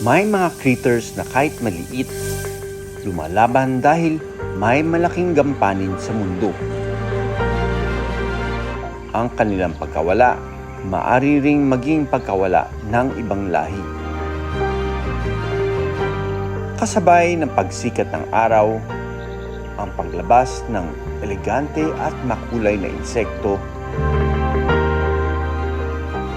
May mga critters na kahit maliit, lumalaban dahil may malaking gampanin sa mundo. Ang kanilang pagkawala, maaari ring maging pagkawala ng ibang lahi. Kasabay ng pagsikat ng araw, ang paglabas ng elegante at makulay na insekto.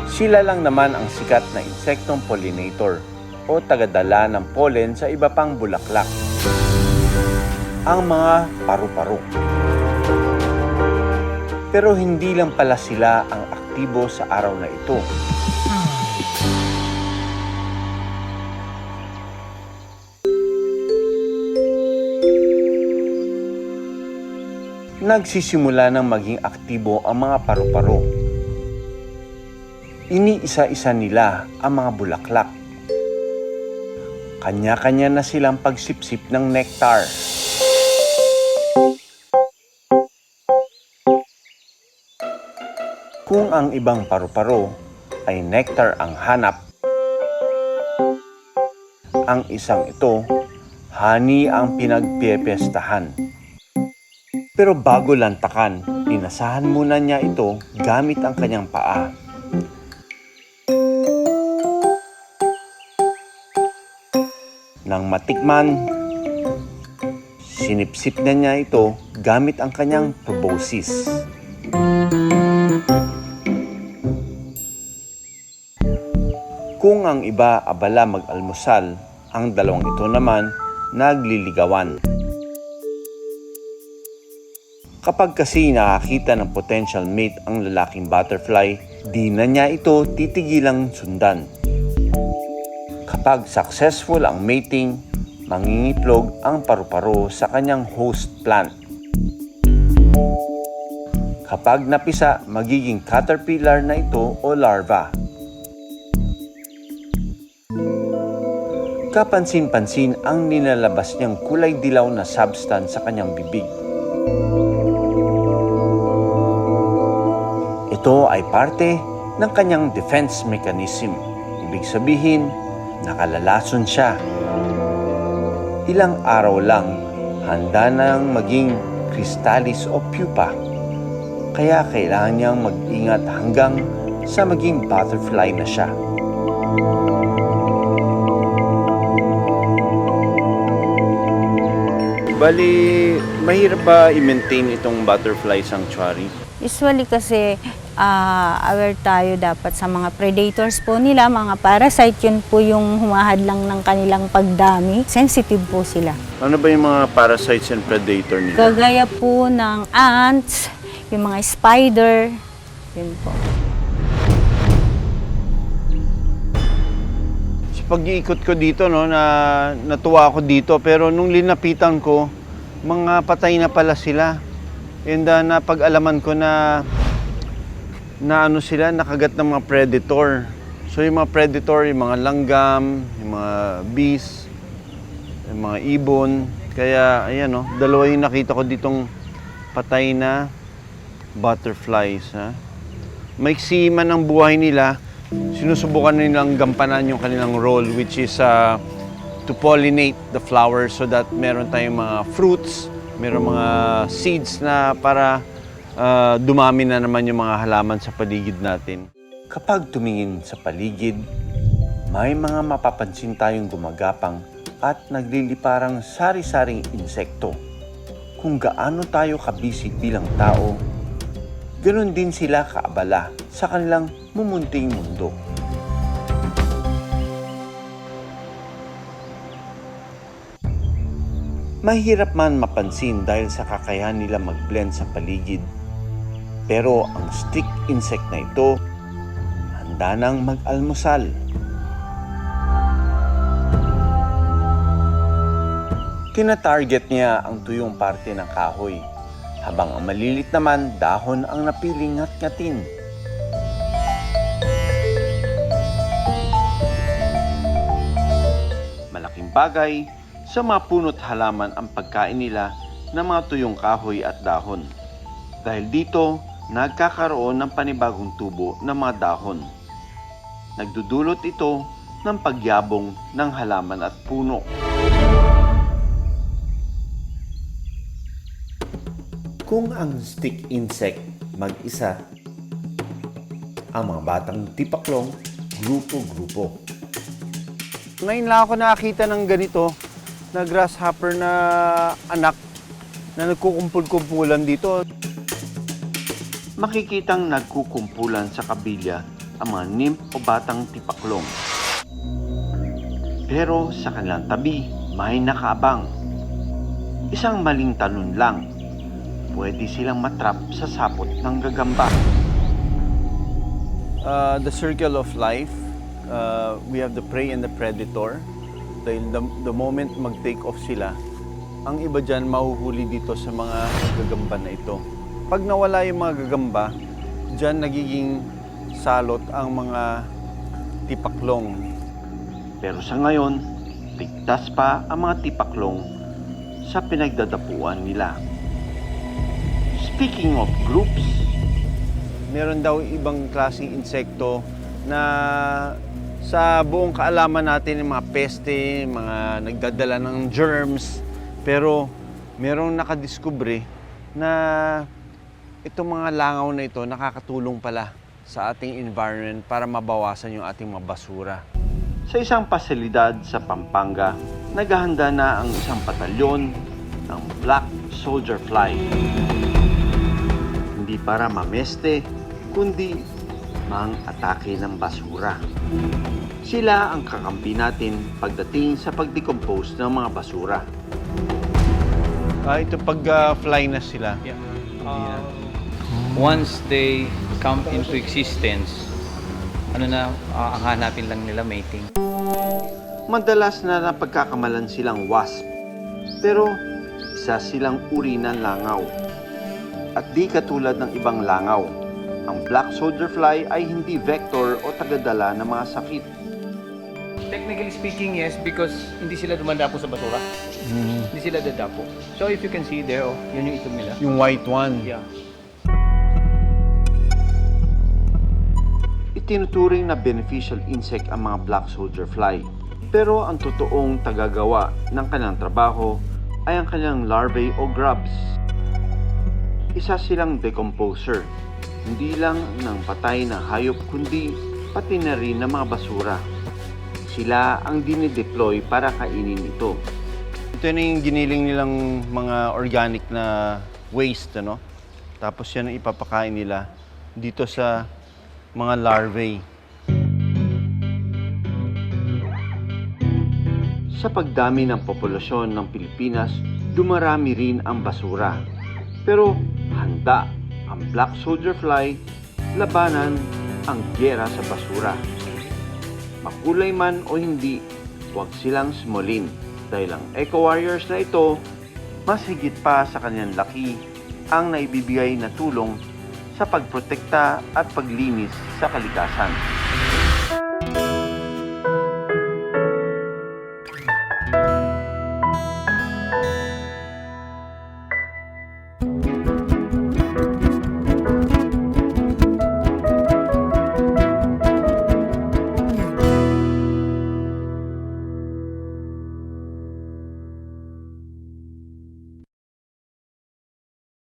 Sila lang naman ang sikat na insektong pollinator o tagadala ng pollen sa iba pang bulaklak. Ang mga paru-paro. Pero hindi lang pala sila ang aktibo sa araw na ito. Nagsisimula ng maging aktibo ang mga paru-paro. Iniisa-isa nila ang mga bulaklak. Kanya-kanya na silang pagsipsip ng nectar. Kung ang ibang paru-paro ay nectar ang hanap, ang isang ito, honey ang pinagpiyepestahan. Pero bago lantakan, inasahan muna niya ito gamit ang kanyang paa. Nang matikman, sinipsip na niya ito gamit ang kanyang proboscis. Kung ang iba abala mag-almusal, ang dalawang ito naman nagliligawan. Kapag kasi nakakita ng potential mate ang lalaking butterfly, di na niya ito titigilang sundan. Kapag successful ang mating, mangingitlog ang paru-paro sa kanyang host plant. Kapag napisa, magiging caterpillar na ito o larva. Kapansin-pansin ang nilalabas niyang kulay dilaw na substance sa kanyang bibig. Ito ay parte ng kanyang defense mechanism. Ibig sabihin, nakalalason siya. Ilang araw lang, handa nang maging crystallis o pupa. Kaya kailangan niyang mag-ingat hanggang sa maging butterfly na siya. Bali, mahirap ba i-maintain itong butterfly sanctuary? Usually kasi aware tayo dapat sa mga predators po nila, mga parasite, yun po yung humahadlang ng kanilang pagdami. Sensitive po sila. Ano ba yung mga parasites and predator nila? Kagaya po ng ants, yung mga spider, yun po. Sa pag-iikot ko dito, no, natuwa ako dito, pero nung linapitan ko, mga patay na pala sila. And napag-alaman ko na ano sila, nakagat ng mga predator. So yung mga predator, yung mga langgam, yung mga bees, yung mga ibon. Kaya ayan, no, dalawa yung nakita ko ditong patay na butterflies. Ha? Maiksi man ang buhay nila, sinusubukan nilang gampanan yung kanilang role, which is to pollinate the flowers so that meron tayong mga fruits, meron mga seeds na para dumami na naman yung mga halaman sa paligid natin. Kapag tumingin sa paligid, may mga mapapansin tayong gumagapang at nagliliparang sari-saring insekto. Kung gaano tayo kabisi bilang tao, ganoon din sila kaabala sa kanilang mumunting mundo. Mahirap man mapansin dahil sa kakayahan nila mag-blend sa paligid. Pero ang stick insect na ito, handa nang mag-almusal. Tina-target niya ang tuyong parte ng kahoy, habang ang malilit naman dahon ang napiling ngat-ngatin. Malaking bagay sa mga puno't halaman ang pagkain nila ng mga tuyong kahoy at dahon. Dahil dito, nagkakaroon ng panibagong tubo ng mga dahon. Nagdudulot ito ng pagyabong ng halaman at puno. Kung ang stick insect mag-isa, ang mga batang tipaklong grupo-grupo. Ngayon lang ako nakakita ng ganito na grasshopper na anak na nagkukumpul-kumpulan dito. Makikitang nagkukumpulan sa kabilya ang mga nymph o batang tipaklong. Pero sa kanilang tabi, may nakaabang. Isang maling talon lang. Pwede silang matrap sa sapot ng gagamba. The circle of life, we have the prey and the predator. Dahil the moment mag-take off sila, ang iba dyan mahuhuli dito sa mga gagamba na ito. Pag nawala yung mga gagamba, dyan nagiging salot ang mga tipaklong. Pero sa ngayon, ligtas pa ang mga tipaklong sa pinagdadapuan nila. Speaking of groups, meron daw ibang klaseng insekto na sa buong kaalaman natin yung mga peste, mga nagdadala ng germs. Pero merong nakadiskubre na itong mga langaw na ito nakakatulong pala sa ating environment para mabawasan yung ating mga basura. Sa isang pasilidad sa Pampanga, naghahanda na ang isang batalyon ng Black Soldier Fly. Hindi para mameste, kundi mang-atake ng basura. Sila ang kakampi natin pagdating sa pag-decompose ng mga basura. Ito pag-fly na sila. Yeah. Once they come into existence, ang hanapin lang nila mating. Madalas na napagkakamalan silang wasp, pero isa silang uri ng langaw. At di katulad ng ibang langaw, ang black soldier fly ay hindi vector o tagadala ng mga sakit. Technically speaking, yes, because hindi sila dumadapo sa basura. Hindi sila dadapo. So if you can see there, yun yung itom nila. Yung white one. Yeah. Itinuturing na beneficial insect ang mga black soldier fly. Pero ang totoong tagagawa ng kanilang trabaho ay ang kanilang larvae o grubs. Isa silang decomposer, hindi lang ng patay na hayop kundi pati na rin ng mga basura. Sila ang dinideploy para kainin ito. Ito na yung giniling nilang mga organic na waste, ano? Tapos yan ang ipapakain nila dito sa mga larvae. Sa pagdami ng populasyon ng Pilipinas, dumarami rin ang basura. Pero handa ang black soldier fly labanan ang gyera sa basura. Makulay man o hindi, huwag silang sumulin dahil ang eco-warriors na ito, mas higit pa sa kanyang laki ang naibibigay na tulong sa pagprotekta at paglinis sa kalikasan.